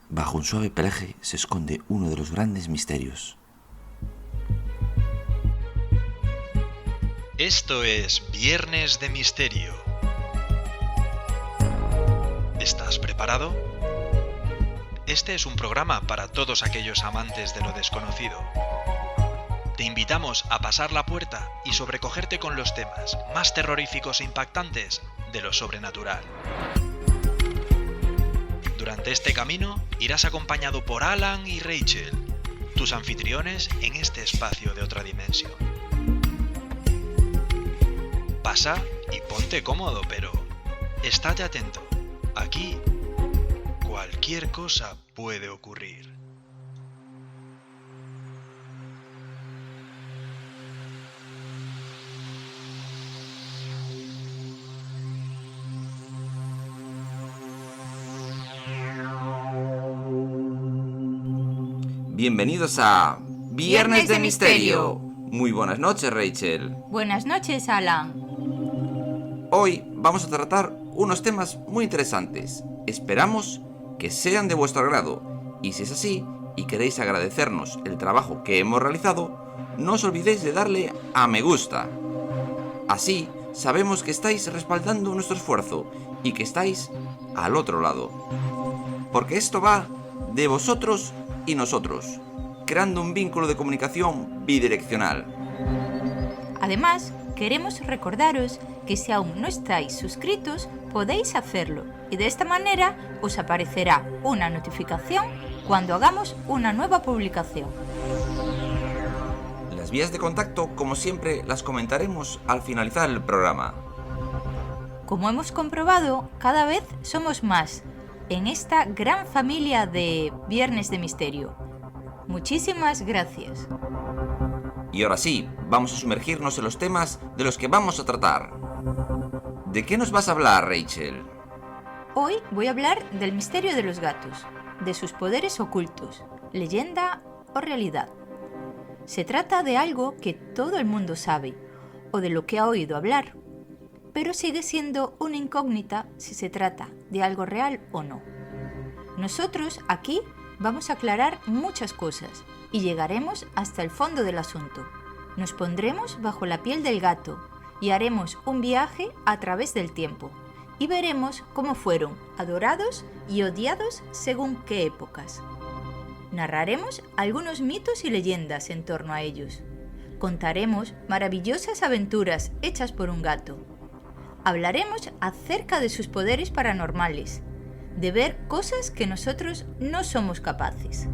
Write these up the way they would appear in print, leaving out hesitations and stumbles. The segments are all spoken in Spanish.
Bajo un suave pelaje se esconde uno de los grandes misterios. Esto es Viernes de Misterio. ¿Estás preparado? Este es un programa para todos aquellos amantes de lo desconocido. Te invitamos a pasar la puerta y sobrecogerte con los temas más terroríficos e impactantes de lo sobrenatural. Durante este camino irás acompañado por Alan y Rachel, tus anfitriones en este espacio de otra dimensión. Pasa y ponte cómodo, pero estate atento. Aquí cualquier cosa puede ocurrir. Bienvenidos a Viernes de Misterio. Muy buenas noches, Rachel. Buenas noches, Alan. Hoy vamos a tratar unos temas muy interesantes. Esperamos que sean de vuestro agrado. Y si es así y queréis agradecernos el trabajo que hemos realizado, no os olvidéis de darle a me gusta. Así sabemos que estáis respaldando nuestro esfuerzo y que estáis al otro lado. Porque esto va de vosotros y nosotros, creando un vínculo de comunicación bidireccional. Además, queremos recordaros que si aún no estáis suscritos, podéis hacerlo y de esta manera os aparecerá una notificación cuando hagamos una nueva publicación. Las vías de contacto, como siempre, las comentaremos al finalizar el programa. Como hemos comprobado, cada vez somos más en esta gran familia de Viernes de Misterio. Muchísimas gracias. Y ahora sí, vamos a sumergirnos en los temas de los que vamos a tratar. ¿De qué nos vas a hablar, Rachel? Hoy voy a hablar del misterio de los gatos, de sus poderes ocultos, leyenda o realidad. Se trata de algo que todo el mundo sabe, o de lo que ha oído hablar, pero sigue siendo una incógnita si se trata de algo real o no. Nosotros aquí vamos a aclarar muchas cosas y llegaremos hasta el fondo del asunto. Nos pondremos bajo la piel del gato y haremos un viaje a través del tiempo y veremos cómo fueron adorados y odiados según qué épocas. Narraremos algunos mitos y leyendas en torno a ellos. Contaremos maravillosas aventuras hechas por un gato. Hablaremos acerca de sus poderes paranormales, de ver cosas que nosotros no somos capaces.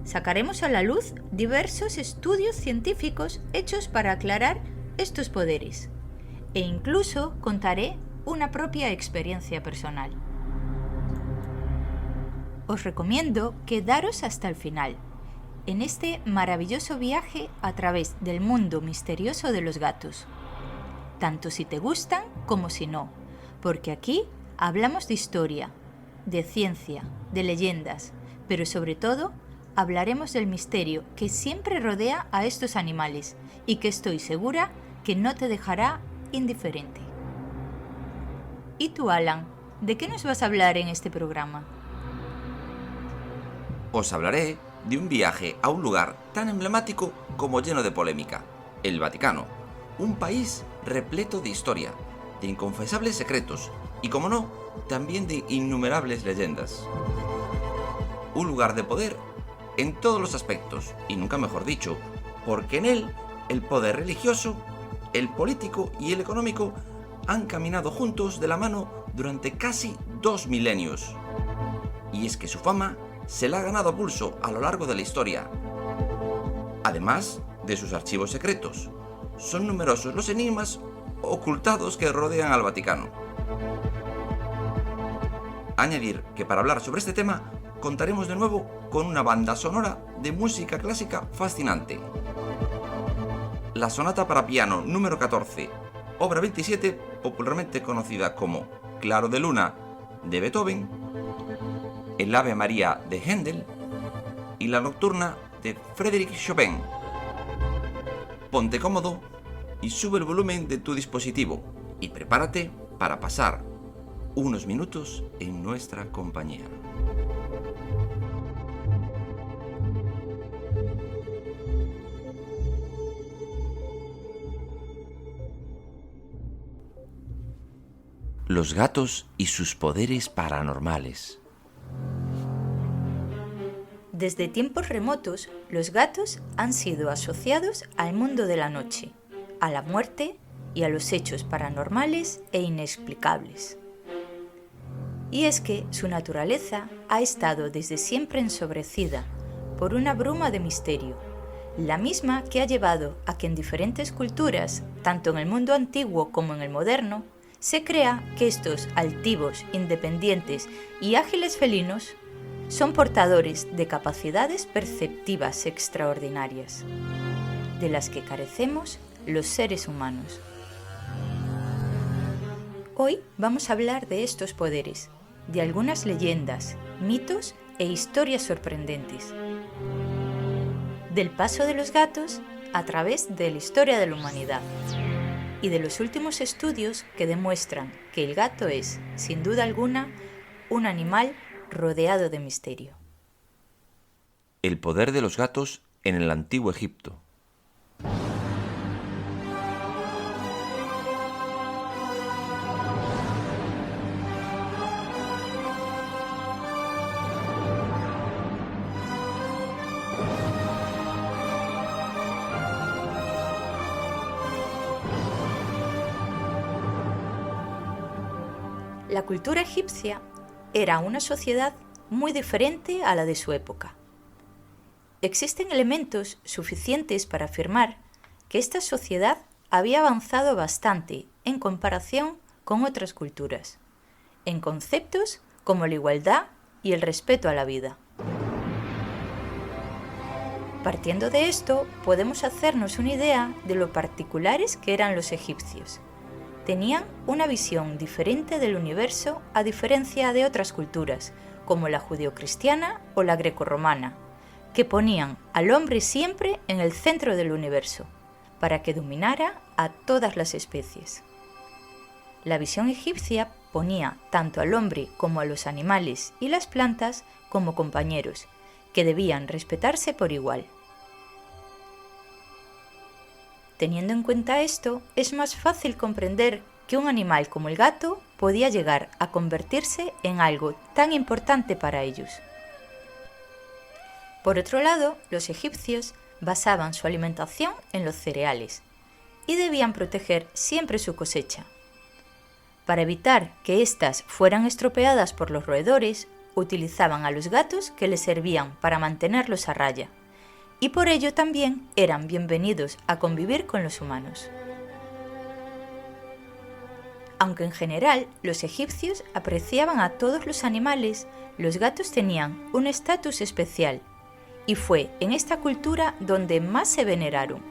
Sacaremos a la luz diversos estudios científicos hechos para aclarar estos poderes, e incluso contaré una propia experiencia personal. Os recomiendo quedaros hasta el final, en este maravilloso viaje a través del mundo misterioso de los gatos. Tanto si te gustan como si no, porque aquí hablamos de historia, de ciencia, de leyendas, pero sobre todo hablaremos del misterio que siempre rodea a estos animales y que estoy segura que no te dejará indiferente. ¿Y tú, Alan, de qué nos vas a hablar en este programa? Os hablaré de un viaje a un lugar tan emblemático como lleno de polémica, el Vaticano, un país repleto de historia, de inconfesables secretos y, como no, también de innumerables leyendas. Un lugar de poder en todos los aspectos, y nunca mejor dicho, porque en él el poder religioso, el político y el económico han caminado juntos de la mano durante casi 2 milenios. Y es que su fama se la ha ganado a pulso a lo largo de la historia. Además de sus archivos secretos, son numerosos los enigmas ocultados que rodean al Vaticano. Añadir que para hablar sobre este tema contaremos de nuevo con una banda sonora de música clásica fascinante. La sonata para piano número 14, obra 27, popularmente conocida como Claro de Luna, de Beethoven, el Ave María de Händel y la Nocturna de Frédéric Chopin. Ponte cómodo y sube el volumen de tu dispositivo y prepárate para pasar unos minutos en nuestra compañía. Los gatos y sus poderes paranormales. Desde tiempos remotos, los gatos han sido asociados al mundo de la noche, a la muerte y a los hechos paranormales e inexplicables. Y es que su naturaleza ha estado desde siempre ensobrecida por una bruma de misterio, la misma que ha llevado a que en diferentes culturas, tanto en el mundo antiguo como en el moderno, se crea que estos altivos, independientes y ágiles felinos son portadores de capacidades perceptivas extraordinarias, de las que carecemos los seres humanos. Hoy vamos a hablar de estos poderes, de algunas leyendas, mitos e historias sorprendentes, del paso de los gatos a través de la historia de la humanidad y de los últimos estudios que demuestran que el gato es, sin duda alguna, un animal rodeado de misterio. El poder de los gatos en el antiguo Egipto. La cultura egipcia era una sociedad muy diferente a la de su época. Existen elementos suficientes para afirmar que esta sociedad había avanzado bastante en comparación con otras culturas, en conceptos como la igualdad y el respeto a la vida. Partiendo de esto, podemos hacernos una idea de lo particulares que eran los egipcios. Tenían una visión diferente del universo a diferencia de otras culturas, como la judeocristiana o la grecorromana, que ponían al hombre siempre en el centro del universo, para que dominara a todas las especies. La visión egipcia ponía tanto al hombre como a los animales y las plantas como compañeros, que debían respetarse por igual. Teniendo en cuenta esto, es más fácil comprender que un animal como el gato podía llegar a convertirse en algo tan importante para ellos. Por otro lado, los egipcios basaban su alimentación en los cereales y debían proteger siempre su cosecha. Para evitar que éstas fueran estropeadas por los roedores, utilizaban a los gatos que les servían para mantenerlos a raya. Y por ello también eran bienvenidos a convivir con los humanos. Aunque en general los egipcios apreciaban a todos los animales, los gatos tenían un estatus especial, y fue en esta cultura donde más se veneraron.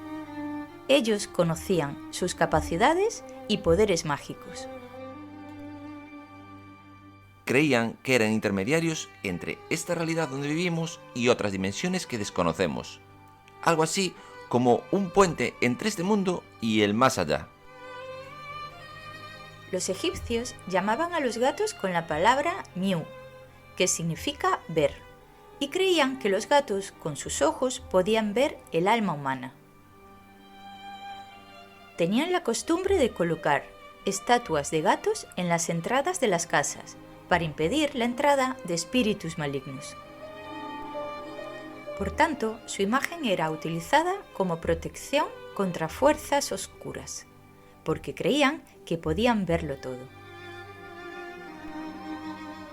Ellos conocían sus capacidades y poderes mágicos. Creían que eran intermediarios entre esta realidad donde vivimos y otras dimensiones que desconocemos. Algo así como un puente entre este mundo y el más allá. Los egipcios llamaban a los gatos con la palabra miu, que significa ver, y creían que los gatos con sus ojos podían ver el alma humana. Tenían la costumbre de colocar estatuas de gatos en las entradas de las casas, para impedir la entrada de espíritus malignos. Por tanto, su imagen era utilizada como protección contra fuerzas oscuras, porque creían que podían verlo todo.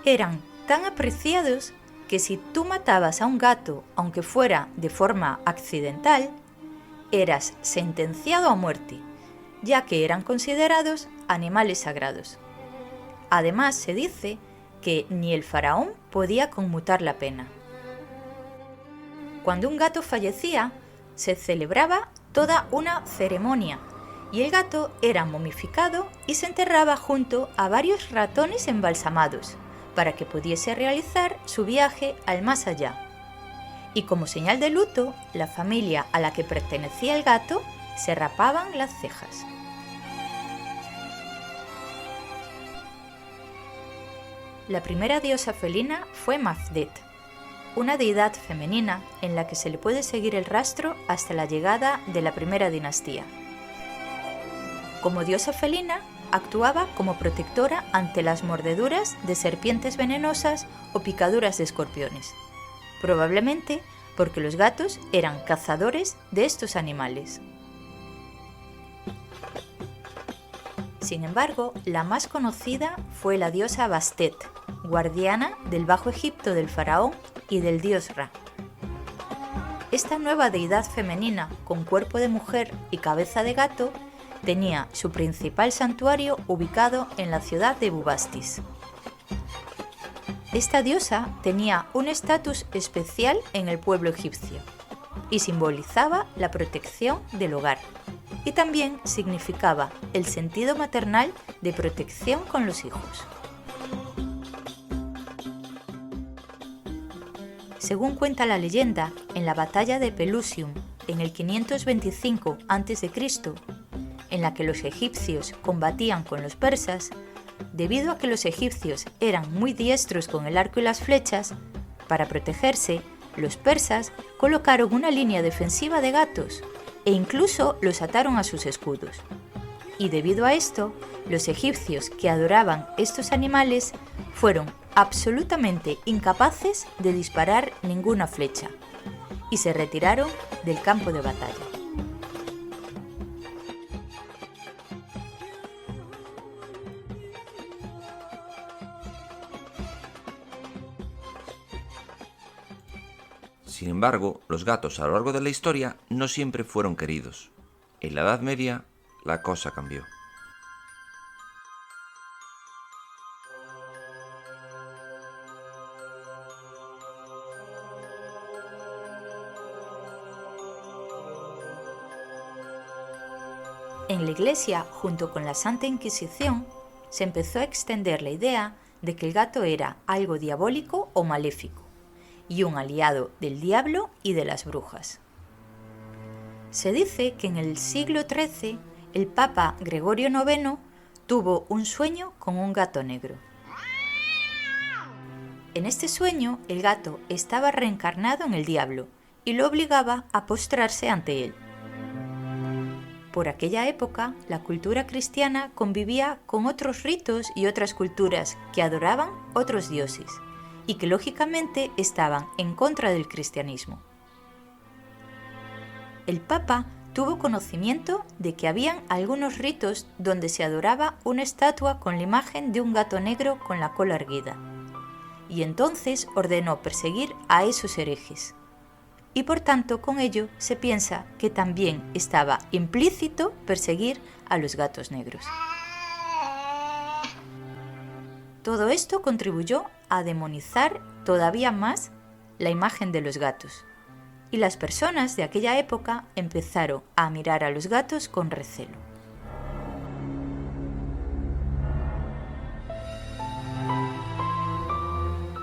Eran tan apreciados que si tú matabas a un gato, aunque fuera de forma accidental, eras sentenciado a muerte, ya que eran considerados animales sagrados. Además, se dice que ni el faraón podía conmutar la pena. Cuando un gato fallecía, se celebraba toda una ceremonia y el gato era momificado y se enterraba junto a varios ratones embalsamados para que pudiese realizar su viaje al más allá. Y como señal de luto, la familia a la que pertenecía el gato se rapaban las cejas. La primera diosa felina fue Mafdet, una deidad femenina en la que se le puede seguir el rastro hasta la llegada de la primera dinastía. Como diosa felina, actuaba como protectora ante las mordeduras de serpientes venenosas o picaduras de escorpiones, probablemente porque los gatos eran cazadores de estos animales. Sin embargo, la más conocida fue la diosa Bastet, guardiana del Bajo Egipto del faraón y del dios Ra. Esta nueva deidad femenina con cuerpo de mujer y cabeza de gato tenía su principal santuario ubicado en la ciudad de Bubastis. Esta diosa tenía un estatus especial en el pueblo egipcio y simbolizaba la protección del hogar, y también significaba el sentido maternal de protección con los hijos. Según cuenta la leyenda, en la batalla de Pelusium, en el 525 a.C., en la que los egipcios combatían con los persas, debido a que los egipcios eran muy diestros con el arco y las flechas, para protegerse, los persas colocaron una línea defensiva de gatos e incluso los ataron a sus escudos. Y debido a esto, los egipcios que adoraban estos animales fueron absolutamente incapaces de disparar ninguna flecha y se retiraron del campo de batalla. Sin embargo, los gatos a lo largo de la historia no siempre fueron queridos. En la Edad Media, la cosa cambió. En la Iglesia, junto con la Santa Inquisición, se empezó a extender la idea de que el gato era algo diabólico o maléfico, y un aliado del diablo y de las brujas. Se dice que en el siglo XIII el Papa Gregorio IX tuvo un sueño con un gato negro. En este sueño el gato estaba reencarnado en el diablo y lo obligaba a postrarse ante él. Por aquella época, la cultura cristiana convivía con otros ritos y otras culturas que adoraban otros dioses y que lógicamente estaban en contra del cristianismo. El Papa tuvo conocimiento de que habían algunos ritos donde se adoraba una estatua con la imagen de un gato negro con la cola erguida, y entonces ordenó perseguir a esos herejes. Y por tanto, con ello se piensa que también estaba implícito perseguir a los gatos negros. Todo esto contribuyó a demonizar todavía más la imagen de los gatos, y las personas de aquella época empezaron a mirar a los gatos con recelo.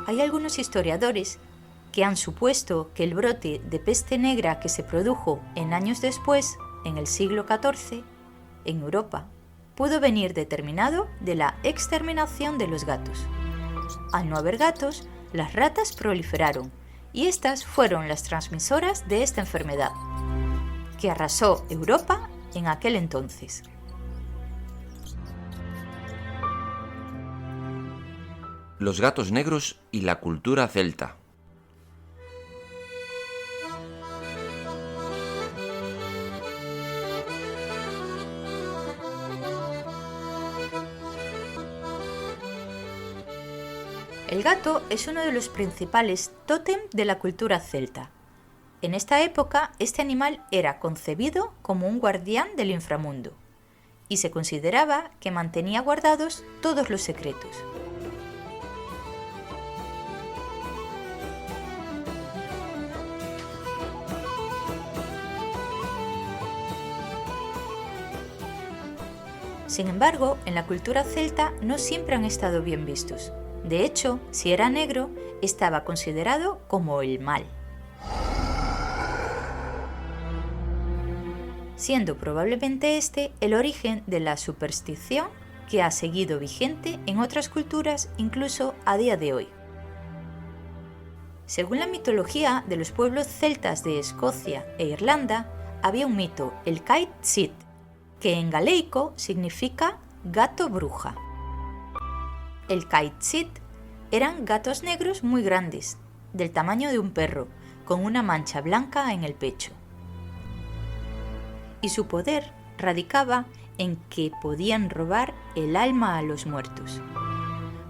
Hay algunos historiadores que han supuesto que el brote de peste negra que se produjo en años después, en el siglo XIV, en Europa, pudo venir determinado de la exterminación de los gatos. Al no haber gatos, las ratas proliferaron, y estas fueron las transmisoras de esta enfermedad, que arrasó Europa en aquel entonces. Los gatos negros y la cultura celta. El gato es uno de los principales tótem de la cultura celta. En esta época, este animal era concebido como un guardián del inframundo y se consideraba que mantenía guardados todos los secretos. Sin embargo, en la cultura celta no siempre han estado bien vistos. De hecho, si era negro, estaba considerado como el mal, siendo probablemente este el origen de la superstición que ha seguido vigente en otras culturas incluso a día de hoy. Según la mitología de los pueblos celtas de Escocia e Irlanda, había un mito, el Caid Sid, que en galeico significa gato bruja. El Kaitzit eran gatos negros muy grandes, del tamaño de un perro, con una mancha blanca en el pecho. Y su poder radicaba en que podían robar el alma a los muertos.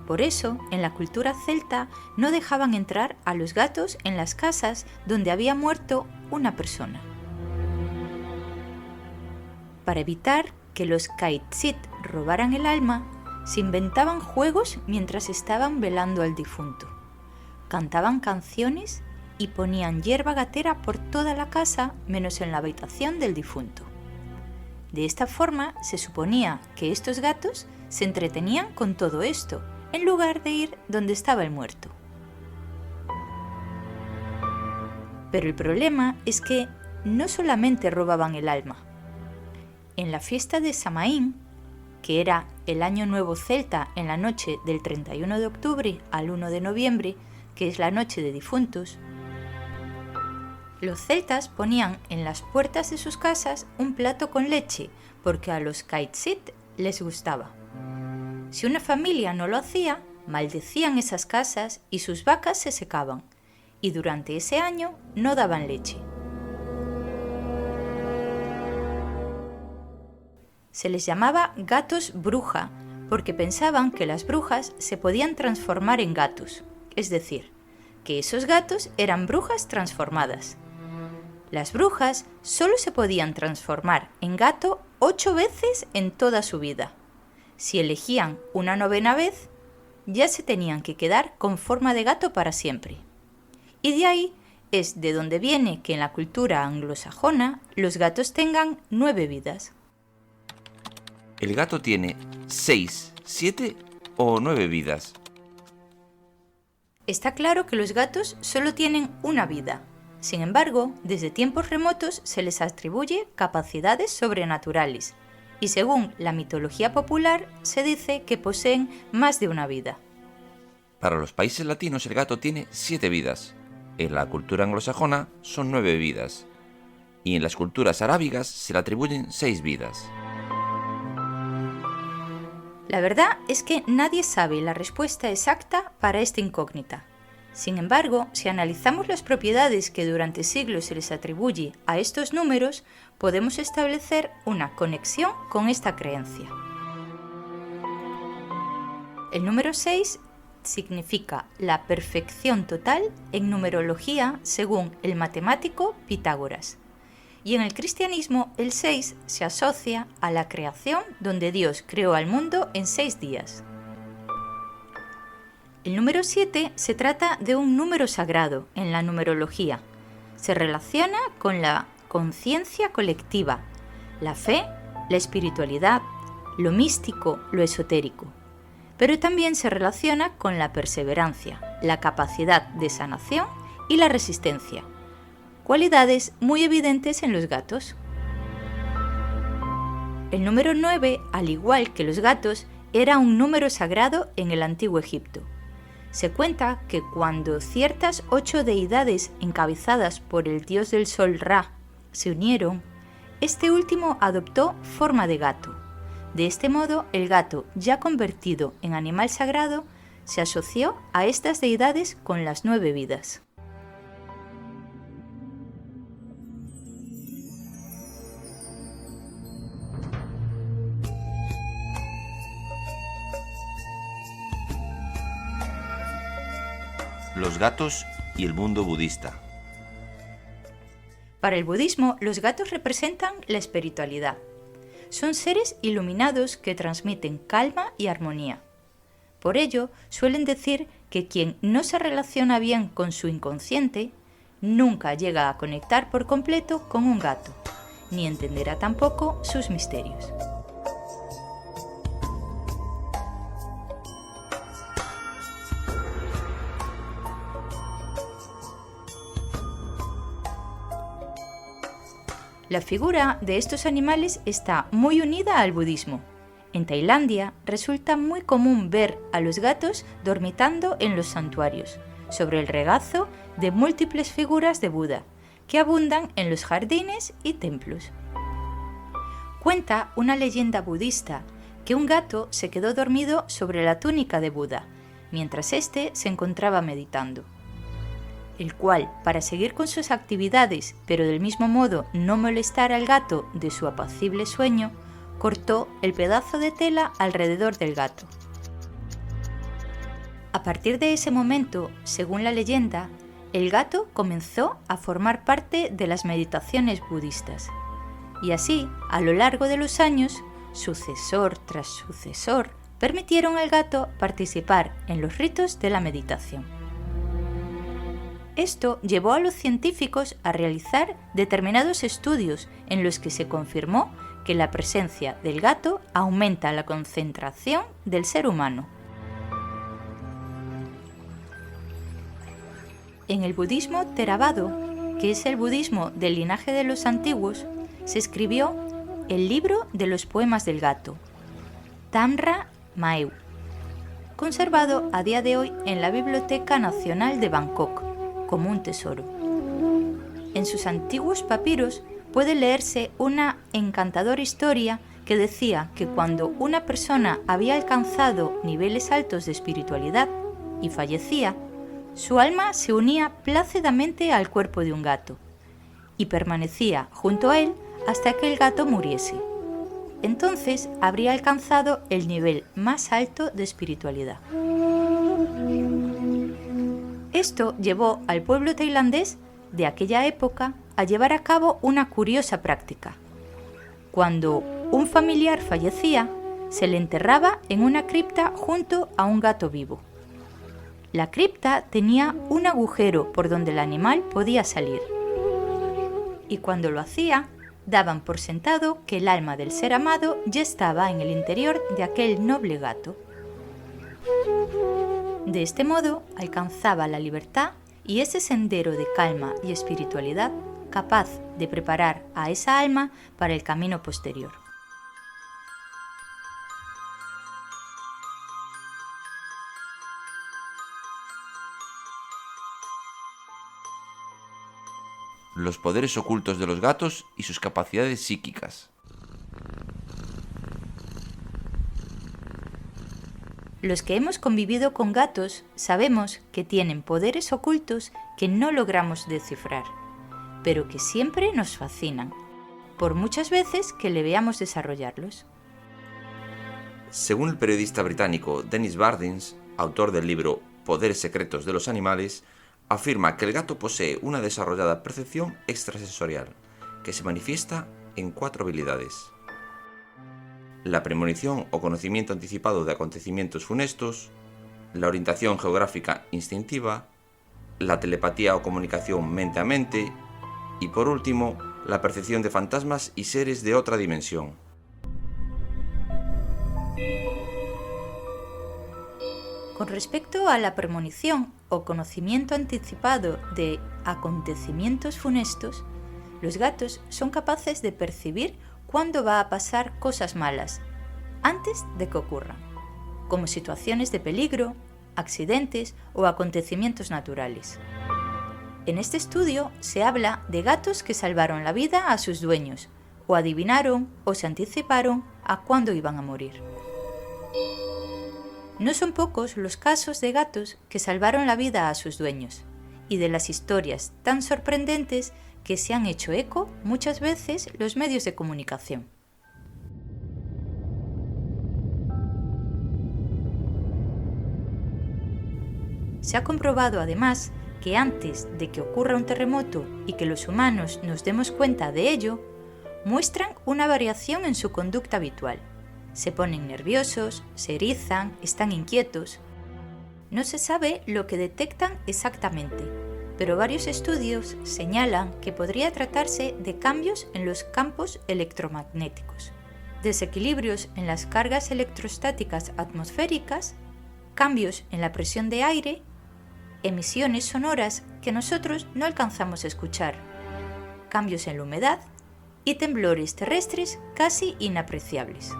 Por eso, en la cultura celta no dejaban entrar a los gatos en las casas donde había muerto una persona. Para evitar que los Kaitzit robaran el alma, se inventaban juegos mientras estaban velando al difunto. Cantaban canciones y ponían hierba gatera por toda la casa menos en la habitación del difunto. De esta forma se suponía que estos gatos se entretenían con todo esto, en lugar de ir donde estaba el muerto. Pero el problema es que no solamente robaban el alma. En la fiesta de Samaín, que era el año nuevo celta en la noche del 31 de octubre al 1 de noviembre, que es la noche de difuntos, los celtas ponían en las puertas de sus casas un plato con leche, porque a los Kaitzit les gustaba. Si una familia no lo hacía, maldecían esas casas y sus vacas se secaban, y durante ese año no daban leche. Se les llamaba gatos bruja, porque pensaban que las brujas se podían transformar en gatos, es decir, que esos gatos eran brujas transformadas. Las brujas solo se podían transformar en gato 8 veces en toda su vida. Si elegían una 9ª vez, ya se tenían que quedar con forma de gato para siempre. Y de ahí es de donde viene que en la cultura anglosajona los gatos tengan 9 vidas. El gato tiene 6, 7 o 9 vidas. Está claro que los gatos solo tienen una vida. Sin embargo, desde tiempos remotos se les atribuye capacidades sobrenaturales, y según la mitología popular se dice que poseen más de una vida. Para los países latinos el gato tiene 7 vidas. En la cultura anglosajona son 9 vidas. Y en las culturas arábigas se le atribuyen 6 vidas. La verdad es que nadie sabe la respuesta exacta para esta incógnita. Sin embargo, si analizamos las propiedades que durante siglos se les atribuye a estos números, podemos establecer una conexión con esta creencia. El número 6 significa la perfección total en numerología según el matemático Pitágoras. Y en el cristianismo el 6 se asocia a la creación donde Dios creó al mundo en 6 días. El número 7 se trata de un número sagrado en la numerología. Se relaciona con la conciencia colectiva, la fe, la espiritualidad, lo místico, lo esotérico. Pero también se relaciona con la perseverancia, la capacidad de sanación y la resistencia, cualidades muy evidentes en los gatos. El número 9, al igual que los gatos, era un número sagrado en el antiguo Egipto. Se cuenta que cuando ciertas 8 deidades encabezadas por el dios del sol Ra se unieron, este último adoptó forma de gato. De este modo, el gato, ya convertido en animal sagrado, se asoció a estas deidades con las 9 vidas. Los gatos y el mundo budista. Para el budismo, los gatos representan la espiritualidad. Son seres iluminados que transmiten calma y armonía. Por ello, suelen decir que quien no se relaciona bien con su inconsciente nunca llega a conectar por completo con un gato, ni entenderá tampoco sus misterios. La figura de estos animales está muy unida al budismo. En Tailandia resulta muy común ver a los gatos dormitando en los santuarios, sobre el regazo de múltiples figuras de Buda, que abundan en los jardines y templos. Cuenta una leyenda budista que un gato se quedó dormido sobre la túnica de Buda, mientras éste se encontraba meditando, el cual, para seguir con sus actividades, pero del mismo modo no molestar al gato de su apacible sueño, cortó el pedazo de tela alrededor del gato. A partir de ese momento, según la leyenda, el gato comenzó a formar parte de las meditaciones budistas, y así, a lo largo de los años, sucesor tras sucesor, permitieron al gato participar en los ritos de la meditación. Esto llevó a los científicos a realizar determinados estudios en los que se confirmó que la presencia del gato aumenta la concentración del ser humano. En el budismo Theravada, que es el budismo del linaje de los antiguos, se escribió el libro de los poemas del gato, Tamra Maeu, conservado a día de hoy en la Biblioteca Nacional de Bangkok como un tesoro. En sus antiguos papiros puede leerse una encantadora historia que decía que cuando una persona había alcanzado niveles altos de espiritualidad y fallecía, su alma se unía plácidamente al cuerpo de un gato y permanecía junto a él hasta que el gato muriese. Entonces habría alcanzado el nivel más alto de espiritualidad. Esto llevó al pueblo tailandés de aquella época a llevar a cabo una curiosa práctica. Cuando un familiar fallecía, se le enterraba en una cripta junto a un gato vivo. La cripta tenía un agujero por donde el animal podía salir. Y cuando lo hacía, daban por sentado que el alma del ser amado ya estaba en el interior de aquel noble gato. De este modo, alcanzaba la libertad y ese sendero de calma y espiritualidad capaz de preparar a esa alma para el camino posterior. Los poderes ocultos de los gatos y sus capacidades psíquicas. Los que hemos convivido con gatos sabemos que tienen poderes ocultos que no logramos descifrar, pero que siempre nos fascinan, por muchas veces que le veamos desarrollarlos. Según el periodista británico Dennis Bardins, autor del libro Poderes secretos de los animales, afirma que el gato posee una desarrollada percepción extrasensorial, que se manifiesta en 4 habilidades: la premonición o conocimiento anticipado de acontecimientos funestos, la orientación geográfica instintiva, la telepatía o comunicación mente a mente y, por último, la percepción de fantasmas y seres de otra dimensión. Con respecto a la premonición o conocimiento anticipado de acontecimientos funestos, los gatos son capaces de percibir cuándo va a pasar cosas malas, antes de que ocurran, como situaciones de peligro, accidentes o acontecimientos naturales. En este estudio se habla de gatos que salvaron la vida a sus dueños, o adivinaron o se anticiparon a cuándo iban a morir. No son pocos los casos de gatos que salvaron la vida a sus dueños, y de las historias tan sorprendentes que se han hecho eco muchas veces los medios de comunicación. Se ha comprobado además que antes de que ocurra un terremoto y que los humanos nos demos cuenta de ello, muestran una variación en su conducta habitual. Se ponen nerviosos, se erizan, están inquietos. No se sabe lo que detectan exactamente, pero varios estudios señalan que podría tratarse de cambios en los campos electromagnéticos, desequilibrios en las cargas electrostáticas atmosféricas, cambios en la presión de aire, emisiones sonoras que nosotros no alcanzamos a escuchar, cambios en la humedad y temblores terrestres casi inapreciables.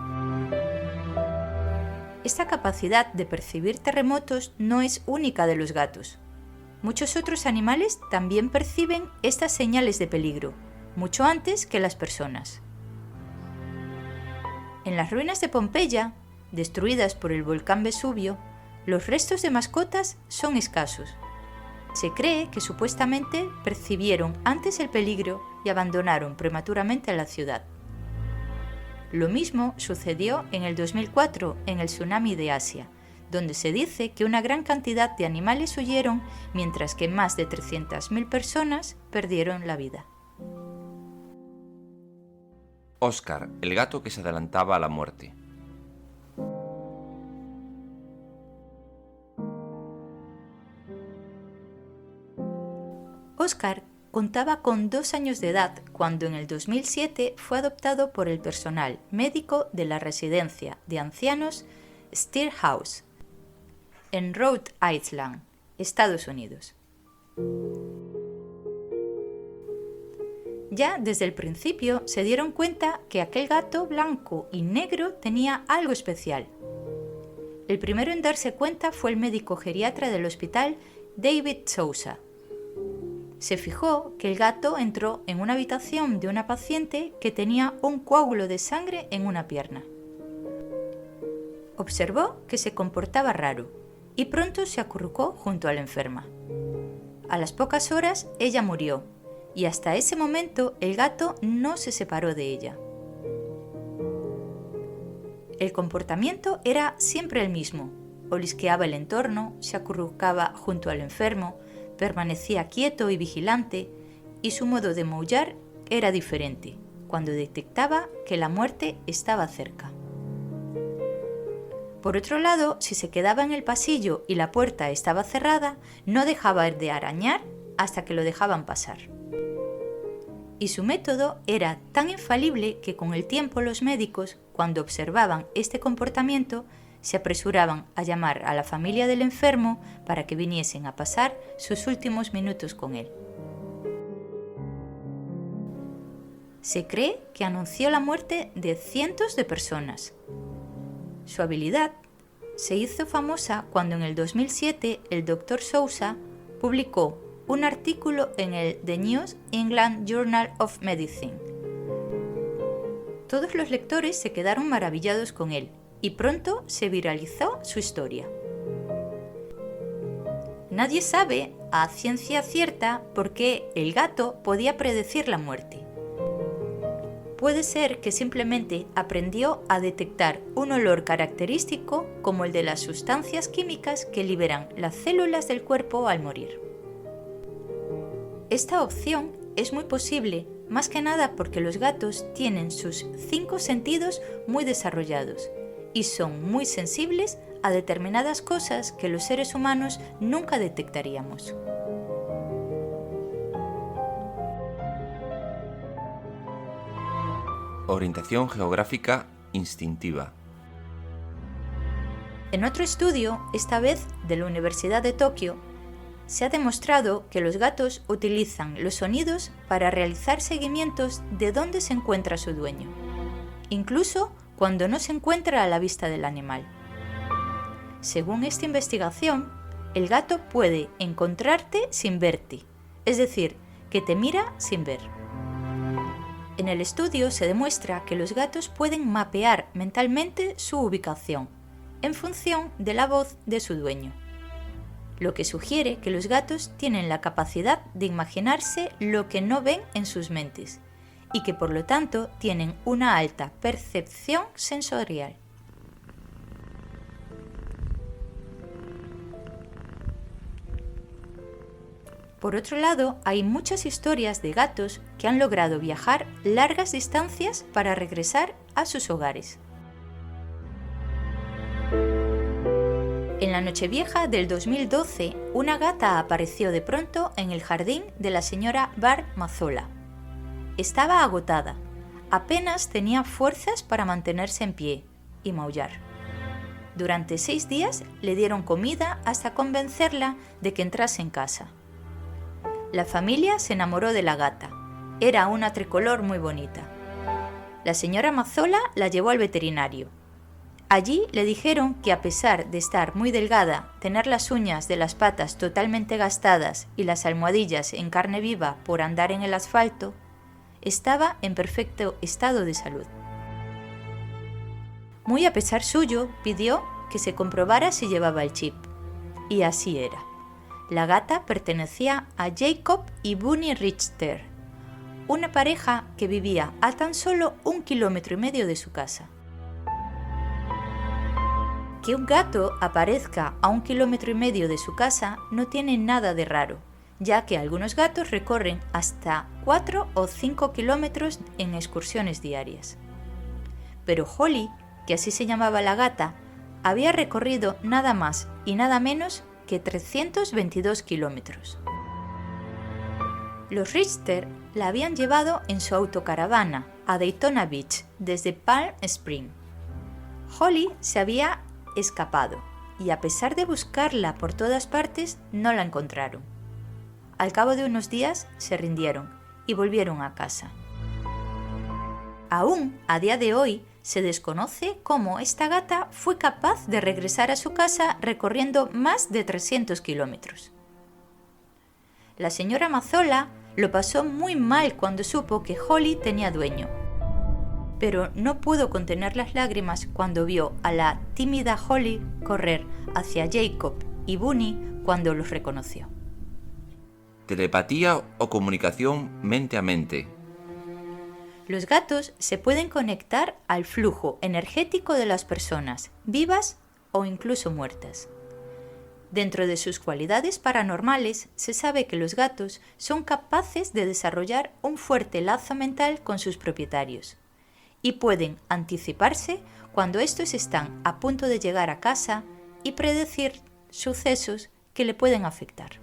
Esta capacidad de percibir terremotos no es única de los gatos. Muchos otros animales también perciben estas señales de peligro, mucho antes que las personas. En las ruinas de Pompeya, destruidas por el volcán Vesubio, los restos de mascotas son escasos. Se cree que supuestamente percibieron antes el peligro y abandonaron prematuramente la ciudad. Lo mismo sucedió en el 2004 en el tsunami de Asia, donde se dice que una gran cantidad de animales huyeron, mientras que más de 300.000 personas perdieron la vida. Oscar, el gato que se adelantaba a la muerte. Oscar contaba con 2 años de edad cuando en el 2007 fue adoptado por el personal médico de la residencia de ancianos Steer House, en Rhode Island, Estados Unidos. Ya desde el principio se dieron cuenta que aquel gato blanco y negro tenía algo especial. El primero en darse cuenta fue el médico geriatra del hospital, David Sousa. Se fijó que el gato entró en una habitación de una paciente que tenía un coágulo de sangre en una pierna. Observó que se comportaba raro y pronto se acurrucó junto a la enferma. A las pocas horas ella murió y hasta ese momento el gato no se separó de ella. El comportamiento era siempre el mismo. Olisqueaba el entorno, se acurrucaba junto al enfermo, permanecía quieto y vigilante, y su modo de maullar era diferente, cuando detectaba que la muerte estaba cerca. Por otro lado, si se quedaba en el pasillo y la puerta estaba cerrada, no dejaba de arañar hasta que lo dejaban pasar. Y su método era tan infalible que con el tiempo los médicos, cuando observaban este comportamiento, se apresuraban a llamar a la familia del enfermo para que viniesen a pasar sus últimos minutos con él. Se cree que anunció la muerte de cientos de personas. Su habilidad se hizo famosa cuando en el 2007 el Dr. Sousa publicó un artículo en el The New England Journal of Medicine. Todos los lectores se quedaron maravillados con él y pronto se viralizó su historia. Nadie sabe a ciencia cierta por qué el gato podía predecir la muerte. Puede ser que simplemente aprendió a detectar un olor característico como el de las sustancias químicas que liberan las células del cuerpo al morir. Esta opción es muy posible, más que nada porque los gatos tienen sus 5 sentidos muy desarrollados y son muy sensibles a determinadas cosas que los seres humanos nunca detectaríamos. Orientación geográfica instintiva. En otro estudio, esta vez de la Universidad de Tokio, se ha demostrado que los gatos utilizan los sonidos para realizar seguimientos de dónde se encuentra su dueño, incluso cuando no se encuentra a la vista del animal. Según esta investigación, el gato puede encontrarte sin verte, es decir, que te mira sin ver. En el estudio se demuestra que los gatos pueden mapear mentalmente su ubicación en función de la voz de su dueño, lo que sugiere que los gatos tienen la capacidad de imaginarse lo que no ven en sus mentes y que por lo tanto tienen una alta percepción sensorial. Por otro lado, hay muchas historias de gatos que han logrado viajar largas distancias para regresar a sus hogares. En la Nochevieja del 2012, una gata apareció de pronto en el jardín de la señora Barb Mazzola. Estaba agotada, apenas tenía fuerzas para mantenerse en pie y maullar. Durante 6 días le dieron comida hasta convencerla de que entrase en casa. La familia se enamoró de la gata. Era una tricolor muy bonita. La señora Mazzola la llevó al veterinario. Allí le dijeron que a pesar de estar muy delgada, tener las uñas de las patas totalmente gastadas y las almohadillas en carne viva por andar en el asfalto, estaba en perfecto estado de salud. Muy a pesar suyo, pidió que se comprobara si llevaba el chip. Y así era. La gata pertenecía a Jacob y Bunny Richter, una pareja que vivía a tan solo 1,5 kilómetros de su casa. Que un gato aparezca a 1,5 kilómetros de su casa no tiene nada de raro, ya que algunos gatos recorren hasta 4 o 5 kilómetros en excursiones diarias. Pero Holly, que así se llamaba la gata, había recorrido nada más y nada menos que 322 kilómetros. Los Richter la habían llevado en su autocaravana a Daytona Beach desde Palm Springs. Holly se había escapado y a pesar de buscarla por todas partes no la encontraron. Al cabo de unos días se rindieron y volvieron a casa. Aún a día de hoy se desconoce cómo esta gata fue capaz de regresar a su casa recorriendo más de 300 kilómetros. La señora Mazzola lo pasó muy mal cuando supo que Holly tenía dueño, pero no pudo contener las lágrimas cuando vio a la tímida Holly correr hacia Jacob y Bunny cuando los reconoció. Telepatía o comunicación mente a mente. Los gatos se pueden conectar al flujo energético de las personas, vivas o incluso muertas. Dentro de sus cualidades paranormales, se sabe que los gatos son capaces de desarrollar un fuerte lazo mental con sus propietarios y pueden anticiparse cuando estos están a punto de llegar a casa y predecir sucesos que le pueden afectar.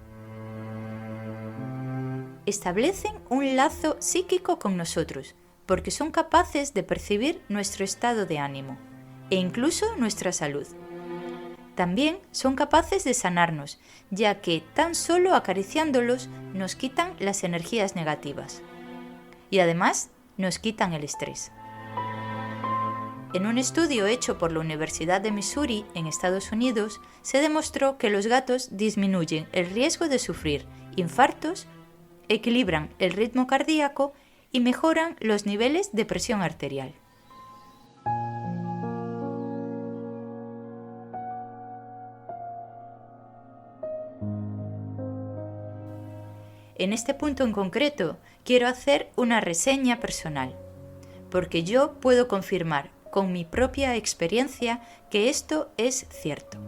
Establecen un lazo psíquico con nosotros porque son capaces de percibir nuestro estado de ánimo e incluso nuestra salud. También son capaces de sanarnos, ya que tan solo acariciándolos nos quitan las energías negativas. Y además nos quitan el estrés. En un estudio hecho por la Universidad de Missouri en Estados Unidos, se demostró que los gatos disminuyen el riesgo de sufrir infartos, equilibran el ritmo cardíaco y mejoran los niveles de presión arterial. En este punto en concreto, quiero hacer una reseña personal, porque yo puedo confirmar con mi propia experiencia que esto es cierto.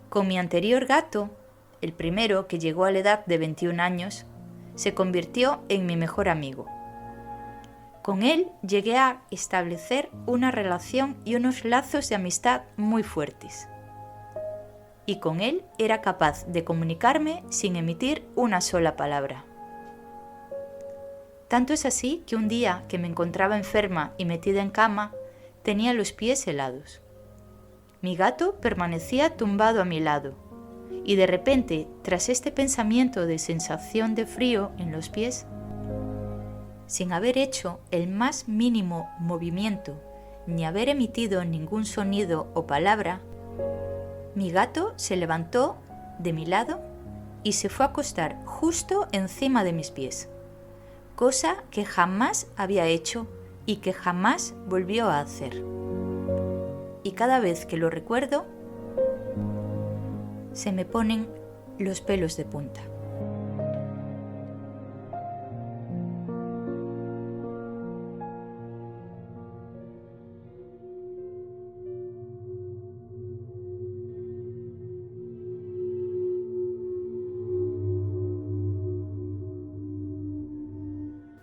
Con mi anterior gato, el primero que llegó a la edad de 21 años, se convirtió en mi mejor amigo. Con él llegué a establecer una relación y unos lazos de amistad muy fuertes. Y con él era capaz de comunicarme sin emitir una sola palabra. Tanto es así que un día que me encontraba enferma y metida en cama, tenía los pies helados. Mi gato permanecía tumbado a mi lado, y de repente, tras este pensamiento de sensación de frío en los pies, sin haber hecho el más mínimo movimiento ni haber emitido ningún sonido o palabra, mi gato se levantó de mi lado y se fue a acostar justo encima de mis pies, cosa que jamás había hecho y que jamás volvió a hacer. Y cada vez que lo recuerdo, se me ponen los pelos de punta.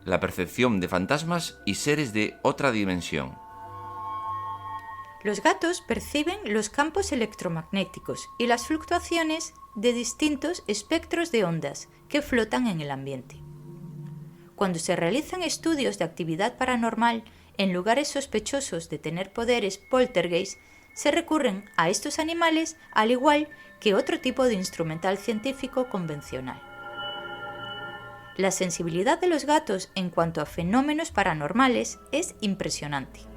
La percepción de fantasmas y seres de otra dimensión. Los gatos perciben los campos electromagnéticos y las fluctuaciones de distintos espectros de ondas que flotan en el ambiente. Cuando se realizan estudios de actividad paranormal en lugares sospechosos de tener poderes poltergeist, se recurren a estos animales al igual que otro tipo de instrumental científico convencional. La sensibilidad de los gatos en cuanto a fenómenos paranormales es impresionante.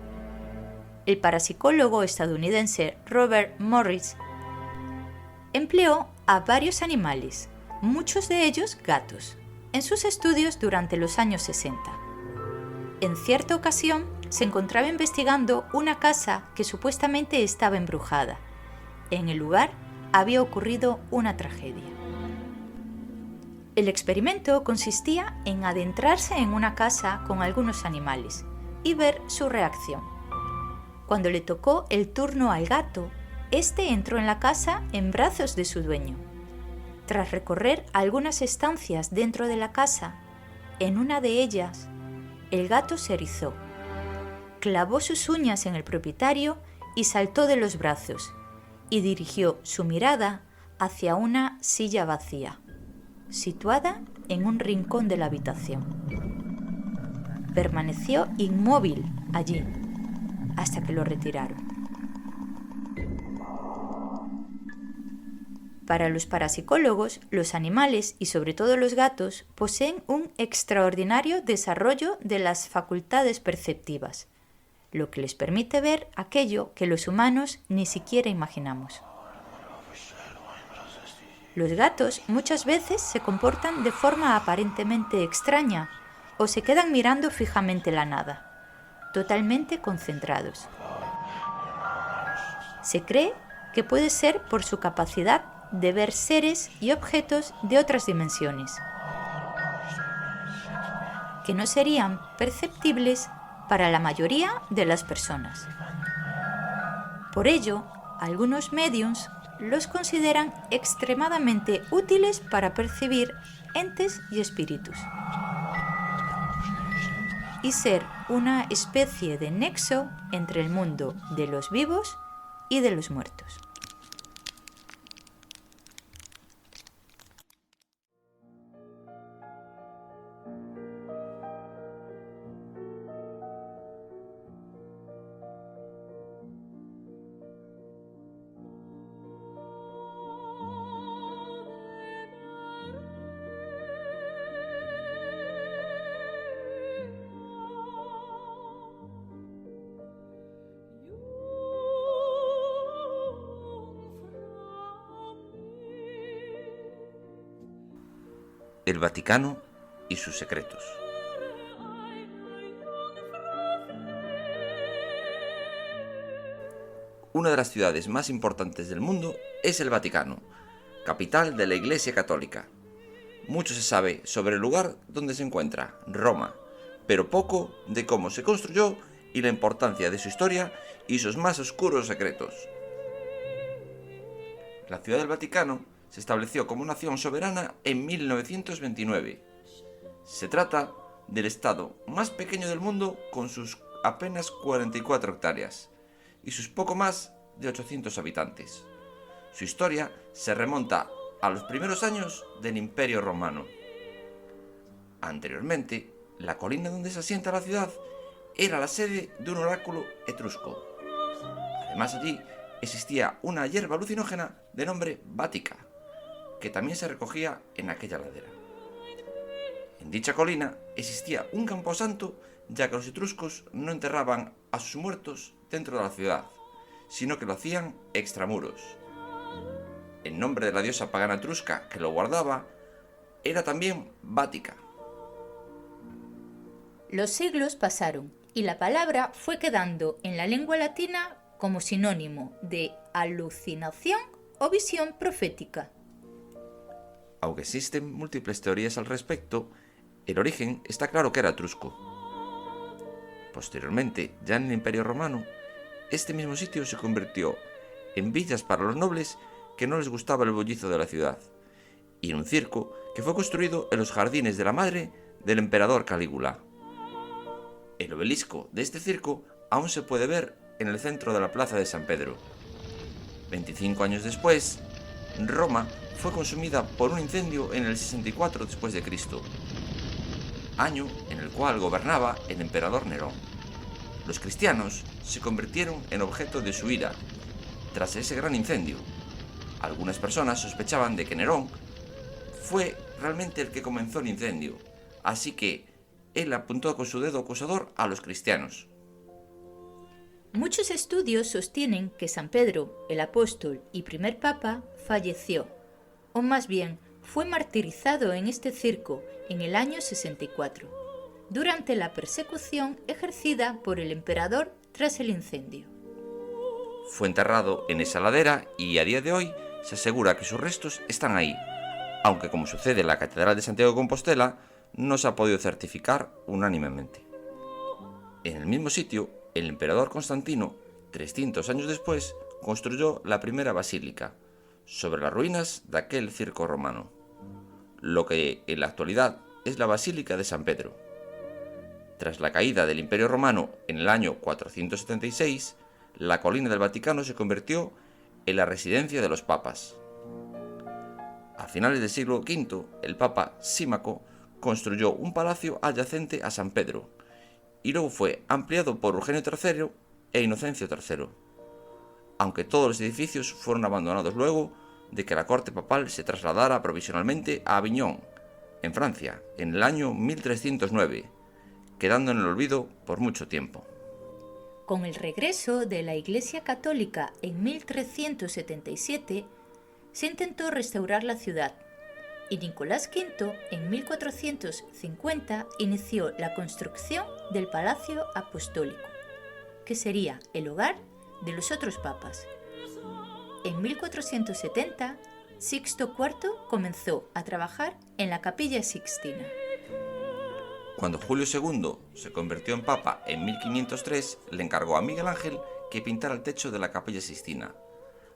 El parapsicólogo estadounidense Robert Morris empleó a varios animales, muchos de ellos gatos, en sus estudios durante los años 60. En cierta ocasión se encontraba investigando una casa que supuestamente estaba embrujada. En el lugar había ocurrido una tragedia. El experimento consistía en adentrarse en una casa con algunos animales y ver su reacción. Cuando le tocó el turno al gato, este entró en la casa en brazos de su dueño. Tras recorrer algunas estancias dentro de la casa, en una de ellas, el gato se erizó, clavó sus uñas en el propietario y saltó de los brazos, y dirigió su mirada hacia una silla vacía, situada en un rincón de la habitación. Permaneció inmóvil allí, hasta que lo retiraron. Para los parapsicólogos, los animales y sobre todo los gatos poseen un extraordinario desarrollo de las facultades perceptivas, lo que les permite ver aquello que los humanos ni siquiera imaginamos. Los gatos muchas veces se comportan de forma aparentemente extraña o se quedan mirando fijamente la nada, totalmente concentrados. Se cree que puede ser por su capacidad de ver seres y objetos de otras dimensiones, que no serían perceptibles para la mayoría de las personas. Por ello, algunos médiums los consideran extremadamente útiles para percibir entes y espíritus, y ser una especie de nexo entre el mundo de los vivos y de los muertos. El Vaticano y sus secretos. Una de las ciudades más importantes del mundo es el Vaticano, capital de la Iglesia Católica. Mucho se sabe sobre el lugar donde se encuentra, Roma, pero poco de cómo se construyó y la importancia de su historia y sus más oscuros secretos. La ciudad del Vaticano se estableció como nación soberana en 1929. Se trata del estado más pequeño del mundo con sus apenas 44 hectáreas y sus poco más de 800 habitantes. Su historia se remonta a los primeros años del Imperio Romano. Anteriormente, la colina donde se asienta la ciudad era la sede de un oráculo etrusco. Además, allí existía una hierba alucinógena de nombre Bática, que también se recogía en aquella ladera. En dicha colina existía un camposanto, ya que los etruscos no enterraban a sus muertos dentro de la ciudad, sino que lo hacían extramuros. El nombre de la diosa pagana etrusca que lo guardaba era también Bática. Los siglos pasaron y la palabra fue quedando en la lengua latina como sinónimo de alucinación o visión profética. Aunque existen múltiples teorías al respecto, el origen está claro que era etrusco. Posteriormente, ya en el Imperio Romano, este mismo sitio se convirtió en villas para los nobles que no les gustaba el bullicio de la ciudad, y en un circo que fue construido en los jardines de la madre del emperador Calígula. El obelisco de este circo aún se puede ver en el centro de la plaza de San Pedro. 25 años después, Roma fue consumida por un incendio en el 64 después de Cristo, año en el cual gobernaba el emperador Nerón. Los cristianos se convirtieron en objeto de su ira tras ese gran incendio. Algunas personas sospechaban de que Nerón fue realmente el que comenzó el incendio, así que él apuntó con su dedo acusador a los cristianos. Muchos estudios sostienen que San Pedro, el apóstol y primer papa, falleció, o más bien fue martirizado en este circo en el año 64. durante la persecución ejercida por el emperador tras el incendio. Fue enterrado en esa ladera y a día de hoy se asegura que sus restos están ahí, aunque como sucede en la Catedral de Santiago de Compostela, no se ha podido certificar unánimemente. En el mismo sitio, el emperador Constantino, 300 años después, construyó la primera basílica, sobre las ruinas de aquel circo romano, lo que en la actualidad es la Basílica de San Pedro. Tras la caída del Imperio Romano en el año 476, la colina del Vaticano se convirtió en la residencia de los papas. A finales del siglo V, el papa Símaco construyó un palacio adyacente a San Pedro, y luego fue ampliado por Eugenio III e Inocencio III, aunque todos los edificios fueron abandonados luego de que la corte papal se trasladara provisionalmente a Aviñón, en Francia, en el año 1309, quedando en el olvido por mucho tiempo. Con el regreso de la Iglesia Católica en 1377, se intentó restaurar la ciudad, y Nicolás V en 1450 inició la construcción del Palacio Apostólico, que sería el hogar de los otros papas. En 1470, Sixto IV comenzó a trabajar en la Capilla Sixtina. Cuando Julio II se convirtió en papa en 1503, le encargó a Miguel Ángel que pintara el techo de la Capilla Sixtina.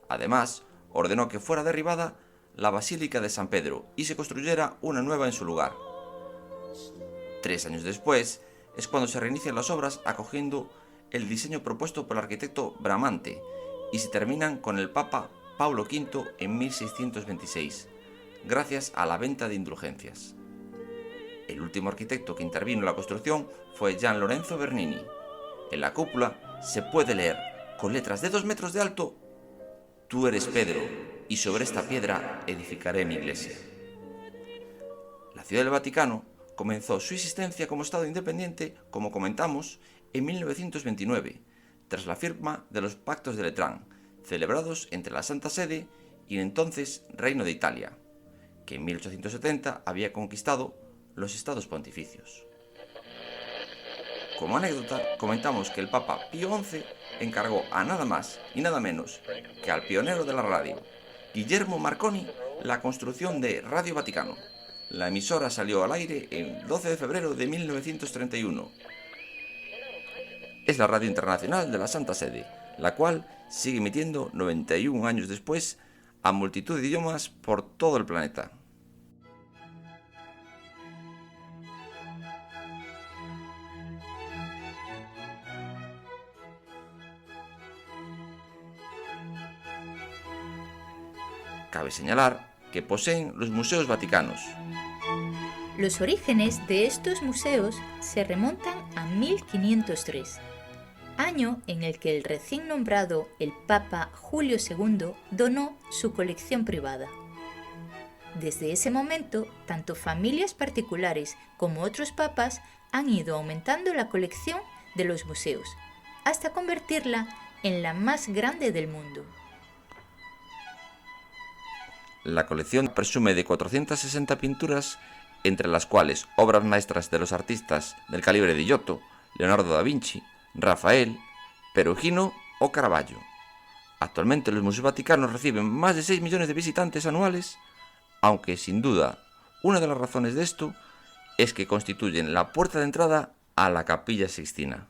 Además, ordenó que fuera derribada la Basílica de San Pedro y se construyera una nueva en su lugar. 3 años después es cuando se reinician las obras acogiendo el diseño propuesto por el arquitecto Bramante y se terminan con el Papa Paulo V en 1626, gracias a la venta de indulgencias. El último arquitecto que intervino en la construcción fue Gian Lorenzo Bernini. En la cúpula se puede leer, con letras de 2 metros de alto: «Tú eres Pedro, y sobre esta piedra edificaré mi iglesia». La Ciudad del Vaticano comenzó su existencia como Estado independiente, como comentamos, en 1929, tras la firma de los Pactos de Letrán, celebrados entre la Santa Sede y el entonces Reino de Italia, que en 1870 había conquistado los estados pontificios. Como anécdota, comentamos que el Papa Pío XI encargó a nada más y nada menos que al pionero de la radio, Guillermo Marconi, la construcción de Radio Vaticano. La emisora salió al aire el 12 de febrero de 1931. Es la radio internacional de la Santa Sede, la cual sigue emitiendo 91 años después a multitud de idiomas por todo el planeta. Cabe señalar que poseen los museos vaticanos. Los orígenes de estos museos se remontan a 1503, año en el que el recién nombrado el Papa Julio II donó su colección privada. Desde ese momento, tanto familias particulares como otros papas han ido aumentando la colección de los museos, hasta convertirla en la más grande del mundo. La colección presume de 460 pinturas, entre las cuales obras maestras de los artistas del calibre de Giotto, Leonardo da Vinci, Rafael, Perugino o Caravaggio. Actualmente los museos vaticanos reciben más de 6 millones de visitantes anuales, aunque sin duda una de las razones de esto es que constituyen la puerta de entrada a la Capilla Sixtina.